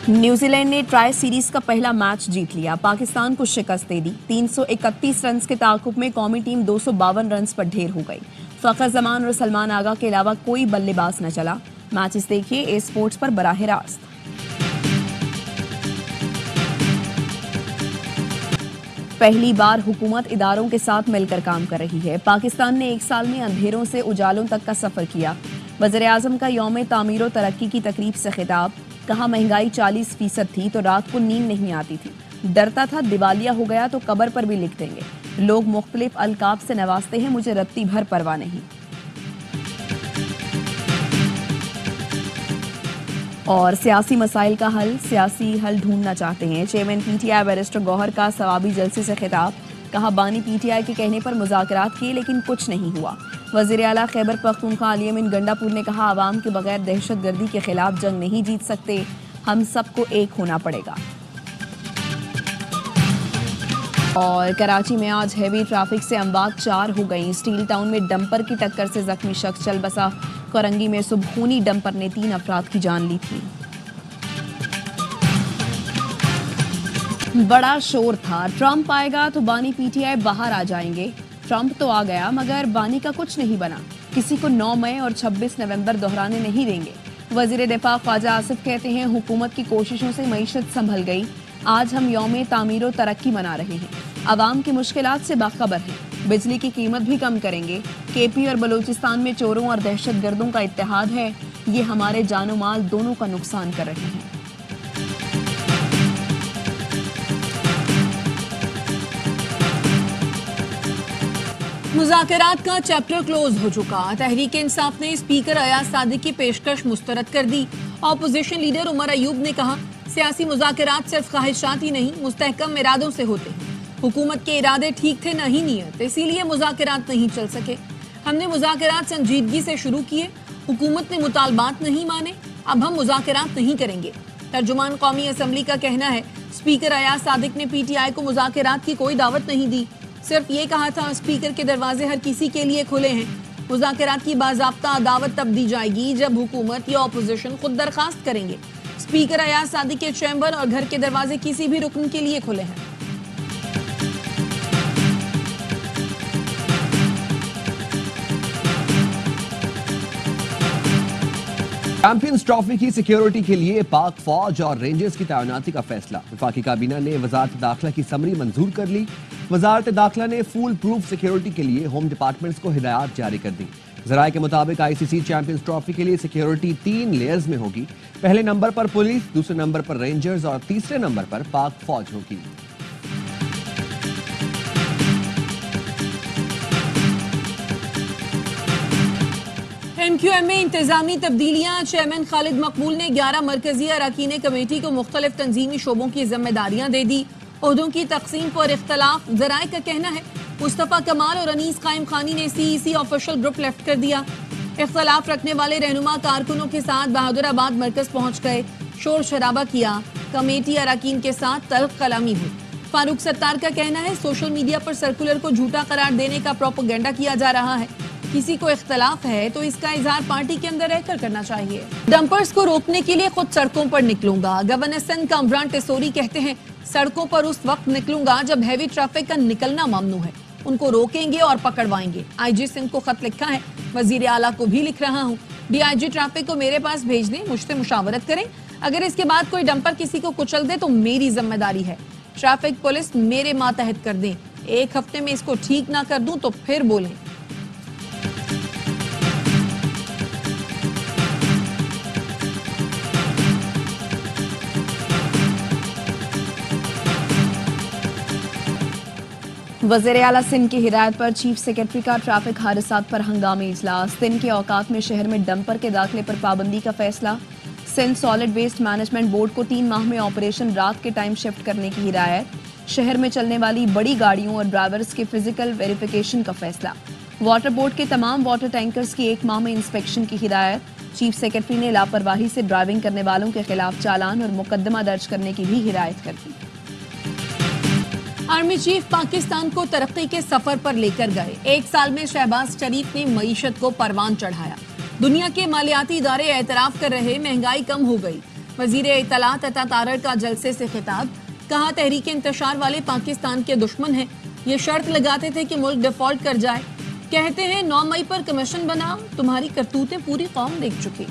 New Zealand نے tri series کا پہلا میچ جیت لیا، پاکستان کو شکست دے دی۔ 331 رنز کے تعاقب میں قومی ٹیم 252 رنز پر ڈھیر ہو گئی۔ فخر زمان اور سلمان آغا کے علاوہ کوئی بلے باز نہ چلا۔ میچز دیکھیے اے اسپورٹس پر براہ راست۔ پہلی بار حکومت اداروں کے ساتھ مل کر کام کر رہی ہے۔ پاکستان نے ایک سال میں اندھیروں سے اجالوں تک کا سفر کیا۔ وزیراعظم کا یوم تعمیر و ترقی کی تقریب سے خطاب، کہا مہنگائی 40% تھی تو رات کو نیند نہیں آتی تھی، ڈرتا تھا دیوالیہ ہو گیا تو قبر پر بھی لکھ دیں گے۔ لوگ مختلف القاب سے نوازتے ہیں، مجھے رتی بھر پرواہ نہیں۔ اور سیاسی مسائل کا سیاسی حل ڈھونڈنا چاہتے ہیں۔ Chairman P T I barrister Gohar کا ثوابی جلسے سے خطاب، کہا بانی پی ٹی آئی کے کہنے پر مذاکرات کیے لیکن کچھ نہیں ہوا۔ وزیر اعلیٰ خیبر پختونخوا علی امین گنڈا پور نے کہا عوام کے بغیر دہشت گردی کے خلاف جنگ نہیں جیت سکتے، ہم سب کو ایک ہونا پڑے گا۔ اور کراچی میں آج ہیوی ٹریفک سے اموات 4 ہو گئیں۔ اسٹیل ٹاؤن میں ڈمپر کی ٹکر سے زخمی شخص چل بسا۔ کورنگی میں صبح خونی ڈمپر نے 3 افراد کی جان لی تھی۔ بڑا شور تھا، ٹرمپ آئے گا تو بانی پی ٹی آئی باہر آ جائیں گے۔ ٹرمپ تو آ گیا مگر بانی کا کچھ نہیں بنا، کسی کو 9 مئی اور 26 نومبر دہرانے نہیں دیں گے۔ وزیر دفاع خواجہ آصف کہتے ہیں حکومت کی کوششوں سے معیشت سنبھل گئی، آج ہم یوم تعمیر و ترقی منا رہے ہیں، عوام کی مشکلات سے باخبر ہیں، بجلی کی قیمت بھی کم کریں گے۔ کے پی اور بلوچستان میں چوروں اور دہشت گردوں کا اتحاد ہے، یہ ہمارے جان و مال دونوں کا نقصان کر رہے ہیں۔ مذاکرات کا چیپٹر کلوز ہو چکا۔ تحریک انصاف نے اسپیکر ایاز صادق کی پیشکش مسترد کر دی۔ اپوزیشن لیڈر عمر ایوب نے کہا سیاسی مذاکرات صرف خواہشات ہی نہیں، مستحکم ارادوں سے ہوتے ہیں۔ حکومت کے ارادے ٹھیک تھے نہیں نیت، اسی لیے مذاکرات نہیں چل سکے۔ ہم نے مذاکرات سنجیدگی سے شروع کیے، حکومت نے مطالبات نہیں مانے، اب ہم مذاکرات نہیں کریں گے۔ ترجمان قومی اسمبلی کا کہنا ہے اسپیکر ایاز صادق نے پی ٹی آئی کو مذاکرات کی کوئی دعوت نہیں دی، صرف یہ کہا تھا اسپیکر کے دروازے ہر کسی کے لیے کھلے ہیں۔ مذاکرات کی باضابطہ دعوت تب دی جائے گی جب حکومت یا اپوزیشن خود درخواست کریں گے۔ اسپیکر ایاز صادق کے چیمبر اور گھر کے دروازے کسی بھی رکن کے لیے کھلے ہیں۔ چیمپئنز ٹرافی کی سیکیورٹی کے لیے پاک فوج اور رینجرز کی تعیناتی کا فیصلہ، وفاقی کابینہ نے وزارت داخلہ کی سمری منظور کر لی۔ وزارت داخلہ نے فول پروف سیکیورٹی کے لیے ہوم ڈپارٹمنٹس کو ہدایات جاری کر دی۔ ذرائع کے مطابق آئی سی سی چیمپئنز ٹرافی کے لیے سیکیورٹی 3 لیئرز میں ہوگی۔ پہلے نمبر پر پولیس، دوسرے نمبر پر رینجرز اور تیسرے نمبر پر پاک فوج ہوگی۔ ایم کیو ایم میں انتظامی تبدیلیاں، چیئرمین خالد مقبول نے 11 مرکزی اراکین کمیٹی کو مختلف تنظیمی شعبوں کی ذمہ داریاں دے دی۔ عہدوں کی تقسیم پر اختلاف، ذرائع کا کہنا ہے مصطفیٰ کمال اور انیس قائم خانی نے سی ای سی آفیشل گروپ لیفٹ کر دیا۔ اختلاف رکھنے والے رہنما کارکنوں کے ساتھ بہادر آباد مرکز پہنچ گئے، شور شرابہ کیا، کمیٹی اراکین کے ساتھ تلخ کلامی ہوئی۔ فاروق ستار کا کہنا ہے سوشل میڈیا پر سرکولر کو جھوٹا قرار دینے کا پروپیگنڈا کیا جا رہا ہے، کسی کو اختلاف ہے تو اس کا اظہار پارٹی کے اندر رہ کر کرنا چاہیے۔ ڈمپرز کو روکنے کے لیے خود سڑکوں پر نکلوں گا، گورنر سندھ کامران ٹیسوری کہتے ہیں سڑکوں پر اس وقت نکلوں گا جب ہیوی ٹریفک کا نکلنا ممنوع ہے، ان کو روکیں گے اور پکڑوائیں گے۔ آئی جی سندھ کو خط لکھا ہے، وزیر اعلیٰ کو بھی لکھ رہا ہوں، ڈی آئی جی ٹریفک کو میرے پاس بھیج دیں، مجھ سے مشاورت کریں، اگر اس کے بعد کوئی ڈمپر کسی کو کچل دے تو میری ذمہ داری ہے، ٹریفک پولیس میرے ماتحت کر دیں، 1 ہفتے میں اس کو ٹھیک نہ کر دوں تو پھر بولیں۔ وزیر اعلیٰ سندھ کی ہدایت پر چیف سیکرٹری کا ٹریفک حادثات پر ہنگامی اجلاس، سندھ کے اوقات میں شہر میں ڈمپر کے داخلے پر پابندی کا فیصلہ، Sindh solid waste management board کو 3 ماہ میں آپریشن رات کے ٹائم شفٹ کرنے کی ہدایت، شہر میں چلنے والی بڑی گاڑیوں اور ڈرائیورز کے فزیکل ویریفیکیشن کا فیصلہ، واٹر بورڈ کے تمام واٹر ٹینکرز کی 1 ماہ میں انسپیکشن کی ہدایت، چیف سیکرٹری نے لاپرواہی سے ڈرائیونگ کرنے والوں کے خلاف چالان اور مقدمہ درج کرنے کی بھی ہدایت کر دی۔ آرمی چیف پاکستان کو ترقی کے سفر پر لے کر گئے، 1 سال میں شہباز شریف نے معیشت کو پروان چڑھایا، دنیا کے مالیاتی ادارے اعتراف کر رہے مہنگائی کم ہو گئی، وزیر اطلاعات عطا تارڑ کا جلسے سے خطاب، کہا تحریک انتشار والے پاکستان کے دشمن ہیں، یہ شرط لگاتے تھے کہ ملک ڈیفالٹ کر جائے، کہتے ہیں 9 مئی پر کمیشن بناؤ، تمہاری کرتوتیں پوری قوم دیکھ چکی۔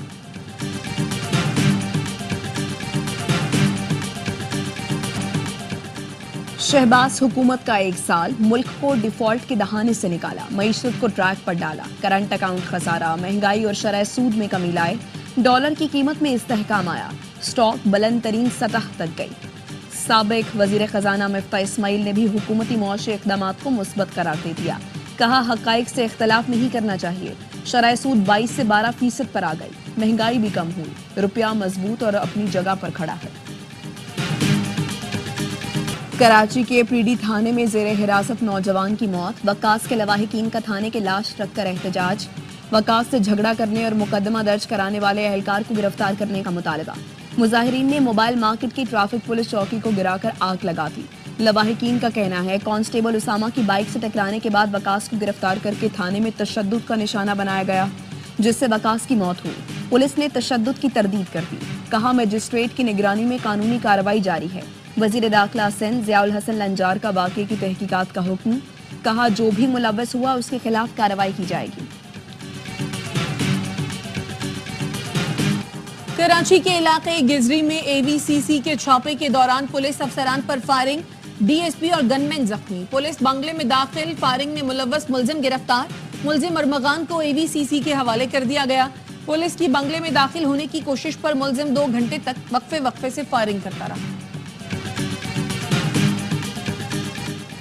شہباز حکومت کا 1 سال، ملک کو ڈیفالٹ کے دہانے سے نکالا، معیشت کو ٹریک پر ڈالا، کرنٹ اکاؤنٹ خسارہ، مہنگائی اور شرح سود میں کمی لائے، ڈالر کی قیمت میں استحکام آیا، سٹاک بلند ترین سطح تک گئی۔ سابق وزیر خزانہ مفتاح اسماعیل نے بھی حکومتی معاشی اقدامات کو مثبت قرار دے دیا، کہا حقائق سے اختلاف نہیں کرنا چاہیے، شرح سود 22 سے 12% پر آ گئی، مہنگائی بھی کم ہوئی، روپیہ مضبوط اور اپنی جگہ پر کھڑا ہے۔ کراچی کے پی ڈی تھانے میں زیر حراست نوجوان کی موت، وکاس کے لواحقین کا تھانے کے لاش رکھ کر احتجاج، وکاس سے جھگڑا کرنے اور مقدمہ درج کرانے والے اہلکار کو گرفتار کرنے کا مطالبہ، مظاہرین نے موبائل مارکیٹ کی ٹریفک پولیس چوکی کو گرا کر آگ لگا دی، لواحقین کا کہنا ہے کانسٹیبل اسامہ کی بائک سے ٹکرانے کے بعد وکاس کو گرفتار کر کے تھانے میں تشدد کا نشانہ بنایا گیا، جس سے وکاس کی موت ہوئی، پولیس نے تشدد کی تردید کر دی، کہا مجسٹریٹ کی نگرانی میں قانونی کارروائی جاری ہے، وزیر داخلہ سندھ ضیاء الحسن لنجار کا واقعے کی تحقیقات کا حکم، کہا جو بھی ملوث ہوا اس کے خلاف کارروائی کی جائے گی۔ کراچی کے علاقے گزری میں اے وی سی سی کے چھاپے کے دوران پولیس افسران پر فائرنگ، ڈی ایس پی اور گن مین زخمی، پولیس بنگلے میں داخل، فائرنگ میں ملوث ملزم گرفتار، ملزم ارمغان کو اے وی سی سی کے حوالے کر دیا گیا، پولیس کی بنگلے میں داخل ہونے کی کوشش پر ملزم 2 گھنٹے تک وقفے سے فائرنگ کرتا رہا۔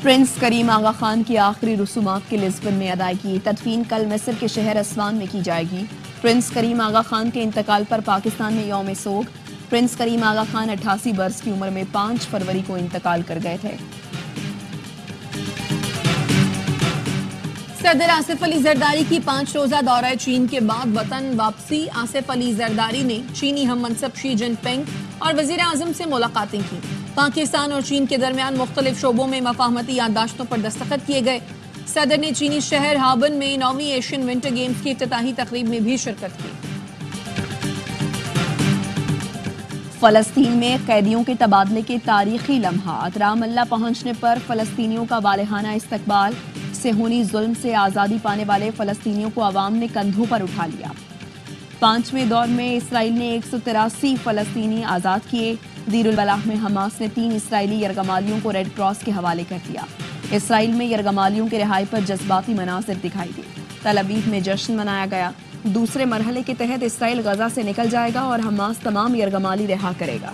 پرنس کریم آغا خان کی آخری رسومات کی لزبن میں ادائیگی، تدفین کل مصر کے شہر اسوان میں کی جائے گی، پرنس کریم آغا خان کے انتقال پر پاکستان میں یوم سوگ، پرنس کریم آغا خان 88 برس کی عمر میں 5 فروری کو انتقال کر گئے تھے۔ صدر آصف علی زرداری کی 5 روزہ دورہ چین کے بعد وطن واپسی، آصف علی زرداری نے چینی ہم منصب شی جن پنگ اور وزیر اعظم سے ملاقاتیں کی، پاکستان اور چین کے درمیان مختلف شعبوں میں مفاہمتی یادداشتوں پر دستخط کیے گئے، صدر نے چینی شہر ہابن میں 9ویں ایشین ونٹر گیمز کی افتتاحی تقریب میں بھی شرکت کی۔ فلسطین میں قیدیوں کے تبادلے کے تاریخی لمحات، رام اللہ پہنچنے پر فلسطینیوں کا والہانہ استقبال، صہیونی ظلم سے آزادی پانے والے فلسطینیوں کو عوام نے کندھوں پر اٹھا لیا۔ 5ویں دور میں اسرائیل نے 183 فلسطینی آزاد کیے، دیر البلاح میں حماس نے 3 اسرائیلی یرغمالیوں کو ریڈ کراس کے حوالے کر دیا، اسرائیل میں یرغمالیوں کے رہائی پر جذباتی مناظر دکھائی دی، تل ابیب میں جشن منایا گیا، دوسرے مرحلے کے تحت اسرائیل غزہ سے نکل جائے گا اور حماس تمام یرغمالی رہا کرے گا۔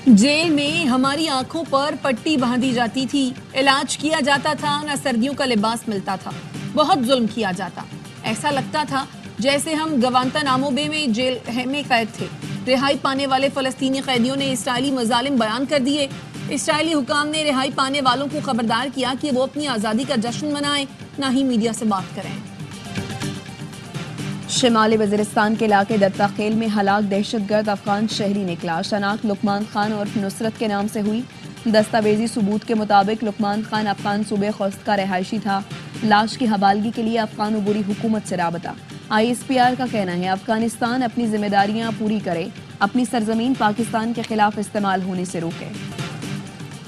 جیل میں ہماری آنکھوں پر پٹی باندھی جاتی تھی، علاج کیا جاتا تھا، نہ سردیوں کا لباس ملتا تھا، بہت ظلم کیا جاتا، ایسا لگتا تھا جیسے ہم گوانتانامو بے میں جیل میں قید تھے۔ رہائی پانے والے فلسطینی قیدیوں نے اسرائیلی مظالم بیان کر دیے، اسرائیلی حکام نے رہائی پانے والوں کو خبردار کیا کہ وہ اپنی آزادی کا جشن منائیں، نہ ہی میڈیا سے بات کریں۔ شمالی وزیرستان کے علاقے دتا خیل میں ہلاک دہشت گرد افغان شہری نکلا، شناخت لقمان خان اور نصرت کے نام سے ہوئی، دستاویزی ثبوت کے مطابق لقمان خان افغان صوبے خوست کا رہائشی تھا، لاش کی حوالگی کے لیے افغان عبوری حکومت سے رابطہ، آئی ایس پی آر کا کہنا ہے افغانستان اپنی ذمہ داریاں پوری کرے، اپنی سرزمین پاکستان کے خلاف استعمال ہونے سے روکے۔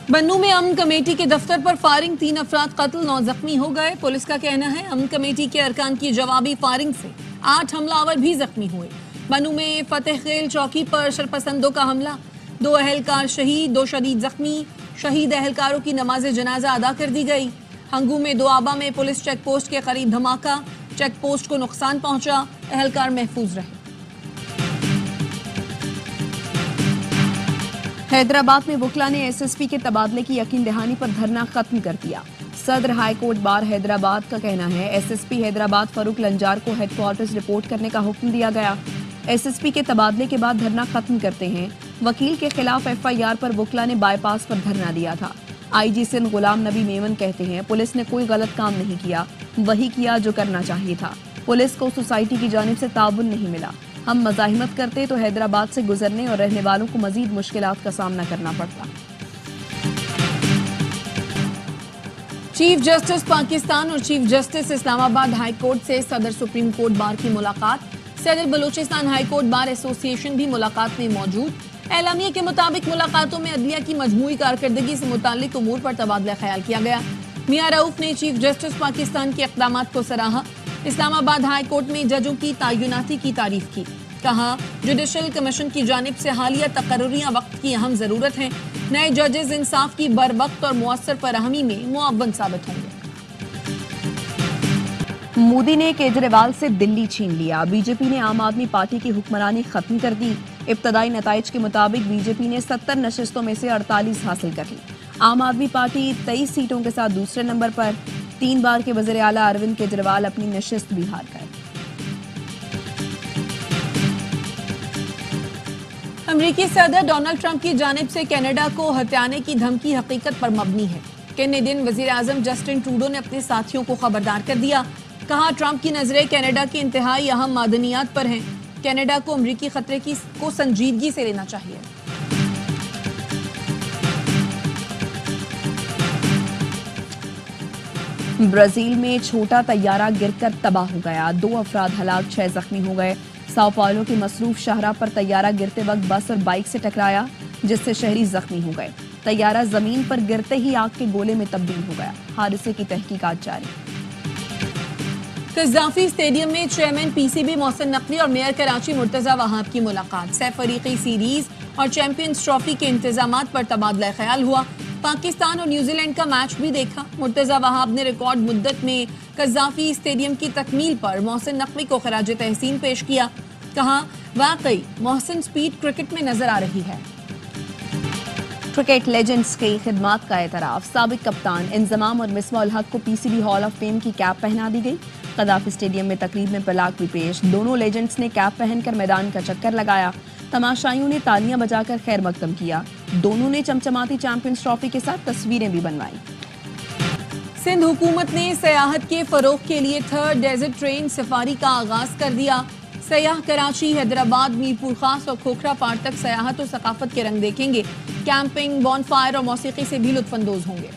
بنوں میں امن کمیٹی کے دفتر پر فائرنگ، 3 افراد قتل، 9 زخمی ہو گئے، پولیس کا کہنا ہے امن کمیٹی کے ارکان کی جوابی فائرنگ سے 8 حملہ آور بھی زخمی ہوئے۔ بنوں میں فتح خیل چوکی پر شرپسندوں کا حملہ، 2 اہلکار شہید، 2 شدید زخمی، شہید اہلکاروں کی نماز جنازہ ادا کر دی گئی۔ ہنگو میں دوآبا میں پولیس چیک پوسٹ کے قریب دھماکہ، چیک پوسٹ کو نقصان پہنچا، اہلکار محفوظ رہے۔ حیدرآباد میں وکلا نے ایس ایس پی کے تبادلے کی یقین دہانی پر دھرنا ختم کر دیا، صدر ہائی کورٹ بار حیدرآباد کا کہنا ہے ایس ایس پی حیدرآباد فاروق لنجار کو ہیڈ کوارٹرز رپورٹ کرنے کا حکم دیا گیا، ایس ایس پی کے تبادلے کے بعد دھرنا ختم کرتے ہیں، وکیل کے خلاف ایف آئی آر پر وکلا نے بائی پاس پر دھرنا دیا تھا، آئی جی سندھ غلام نبی میمن کہتے ہیں پولیس نے کوئی غلط کام نہیں کیا، وہی کیا جو کرنا چاہیے تھا، پولیس کو سوسائٹی کی جانب سے تعاون نہیں ملا، ہم مزاحمت کرتے تو حیدرآباد سے گزرنے اور رہنے والوں کو مزید مشکلات کا سامنا کرنا پڑتا۔ چیف جسٹس پاکستان اور چیف جسٹس اسلام آباد ہائی کورٹ سے صدر سپریم کورٹ بار کی ملاقات. صدر بلوچستان ہائی کورٹ بار ایسوسی ایشن بھی ملاقات میں موجود. اعلامیہ کے مطابق ملاقاتوں میں عدلیہ کی مجموعی کارکردگی سے متعلق امور پر تبادلہ خیال کیا گیا. میاں رؤف نے چیف جسٹس پاکستان کے اقدامات کو سراہا. اسلام آباد ہائی کورٹ میں ججوں کی تعیناتی کی تعریف کی. کہا جوڈیشل کمیشن کی جانب سے حالیہ تقرریاں وقت کی اہم ضرورت ہیں. نئے ججز انصاف کی بر وقت اور مؤثر فراہمی میں معاون ثابت ہوں گے. مودی نے کیجریوال سے دلی چھین لیا. بی جے پی نے عام آدمی پارٹی کی حکمرانی ختم کر دی. ابتدائی نتائج کے مطابق بی جے پی نے 70 نشستوں میں سے 48 حاصل کر لی. عام آدمی پارٹی 23 سیٹوں کے ساتھ دوسرے نمبر پر. 3 بار کے وزیر اعلیٰ اروند کیجریوال اپنی نشست بھی ہار گئے. امریکی صدر ڈونلڈ ٹرمپ کی جانب سے کینیڈا کو ہتھیانے کی دھمکی حقیقت پر مبنی ہے. کنے دن وزیر اعظم جسٹن ٹروڈو نے اپنے ساتھیوں کو خبردار کر دیا. کہا ٹرمپ کی نظریں کینیڈا کی انتہائی اہم معدنیات پر ہیں. کینیڈا کو امریکی خطرے کو سنجیدگی سے لینا چاہیے. برازیل میں چھوٹا طیارہ گر کر تباہ ہو گیا. 2 افراد ہلاک، 6 زخمی ہو گئے. ساؤ پاولو کے مصروف شاہراہ پر طیارہ گرتے وقت بس اور بائک سے ٹکرایا جس سے شہری زخمی ہو گئے. طیارہ زمین پر گرتے ہی آگ کے گولے میں تبدیل ہو گیا. حادثے کی تحقیقات جاری. قذافی اسٹیڈیم میں chairman P C be Mohsin Naqvi اور میئر کراچی مرتضی وہاب کی ملاقات. سہ فریقی سیریز اور چیمپئنز ٹرافی کے انتظامات پر تبادلہ خیال ہوا. پاکستان اور نیوزی لینڈ کا میچ بھی دیکھا. مرتضی وہاب نے ریکارڈ مدت میں قذافی اسٹیڈیم کی تکمیل پر محسن نقوی کو خراج تحسین پیش کیا. کہا واقعی محسن سپیڈ کرکٹ میں نظر آ رہی ہے. کرکٹ لیجنڈز کی خدمات کا اعتراف. سابق کپتان انضمام اور مصباح الحق کو P C B hall of fame کی کیپ پہنا دی گئی. قذافی اسٹیڈیم میں تقریب میں پلاک بھی پیش. دونوں لیجنڈز نے کیپ پہن کر میدان کا چکر لگایا. تماشائیوں نے تالیاں بجا کر خیر مقدم کیا. دونوں نے چمچماتی چیمپئنز ٹرافی کے ساتھ تصویریں بھی بنوائیں. سندھ حکومت نے سیاحت کے فروغ کے لیے 3rd ڈیزرٹ ٹرین سفاری کا آغاز کر دیا. سیاح کراچی، حیدرآباد، میرپور خاص اور کھوکھرا پار تک سیاحت و ثقافت کے رنگ دیکھیں گے. کیمپنگ، بون فائر اور موسیقی سے بھی لطف اندوز ہوں گے.